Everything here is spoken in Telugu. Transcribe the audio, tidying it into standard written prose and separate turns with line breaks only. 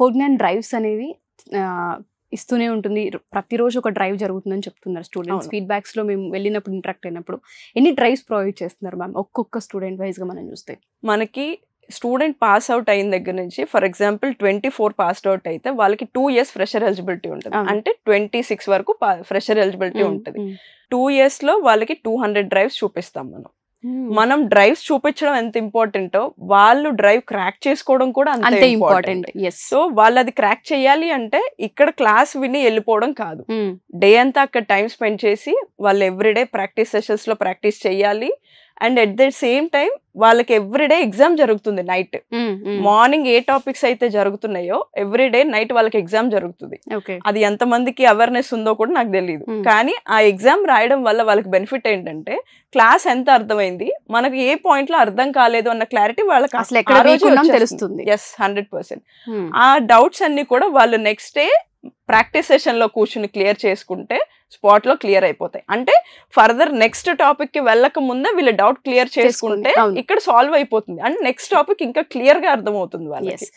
కోగ్నాన్ డ్రైవ్స్ అనేవి ఇస్తూనే ఉంటుంది, ప్రతిరోజు ఒక డ్రైవ్ జరుగుతుందని చెప్తున్నారు స్టూడెంట్స్. ఫీడ్బ్యాక్స్లో మేము వెళ్ళినప్పుడు ఇంటరాక్ట్ అయినప్పుడు ఎన్ని డ్రైవ్స్ ప్రొవైడ్ చేస్తున్నారు మ్యామ్ ఒక్కొక్క స్టూడెంట్ వైజ్గా మనం చూస్తే?
మనకి స్టూడెంట్ పాస్ అవుట్ అయిన దగ్గర నుంచి ఫర్ ఎగ్జాంపుల్ 24 పాస్డ్ అవుట్ అయితే వాళ్ళకి 2 years ఫ్రెషర్ ఎలిజిబిలిటీ ఉంటుంది. అంటే 26 వరకు ఫ్రెషర్ ఎలిజిబిలిటీ ఉంటుంది. 2 years లో వాళ్ళకి 200 డ్రైవ్స్ చూపిస్తాం మనం డ్రైవ్స్ చూపించడం ఎంత ఇంపార్టెంటో వాళ్ళు డ్రైవ్ క్రాక్ చేసుకోవడం కూడా అంతే ఇంపార్టెంట్. సో వాళ్ళు అది క్రాక్ చేయాలి అంటే ఇక్కడ క్లాస్ విని వెళ్ళిపోవడం కాదు, డే అంతా అక్కడ టైం స్పెండ్ చేసి వాళ్ళు ఎవ్రీడే ప్రాక్టీస్ సెషన్స్ లో ప్రాక్టీస్ చేయాలి. And at the same time వాళ్ళకి ఎవ్రీడే ఎగ్జామ్ జరుగుతుంది నైట్. మార్నింగ్ ఏ టాపిక్స్ అయితే జరుగుతున్నాయో ఎవ్రీడే నైట్ వాళ్ళకి ఎగ్జామ్ జరుగుతుంది. అది ఎంత మందికి అవేర్నెస్ ఉందో కూడా నాకు తెలియదు, కానీ ఆ ఎగ్జామ్ రాయడం వల్ల వాళ్ళకి బెనిఫిట్ ఏంటంటే క్లాస్ ఎంత అర్థమైంది, మనకి ఏ పాయింట్ లో అర్థం కాలేదు అన్న క్లారిటీ వాళ్ళకి
తెలుస్తుంది.
100%. ఆ డౌట్స్ అన్ని కూడా వాళ్ళు నెక్స్ట్ డే ప్రాక్టీస్ సెషన్ లో కూర్చుని క్లియర్ చేసుకుంటే స్పాట్ లో క్లియర్ అయిపోతాయి. అంటే ఫర్దర్ నెక్స్ట్ టాపిక్ కి వెళ్ళక ముందే వీళ్ళు డౌట్ క్లియర్ చేసుకుంటే ఇక్కడ సాల్వ్ అయిపోతుంది అండ్ నెక్స్ట్ టాపిక్ ఇంకా క్లియర్ గా అర్థమవుతుంది వాళ్ళకి.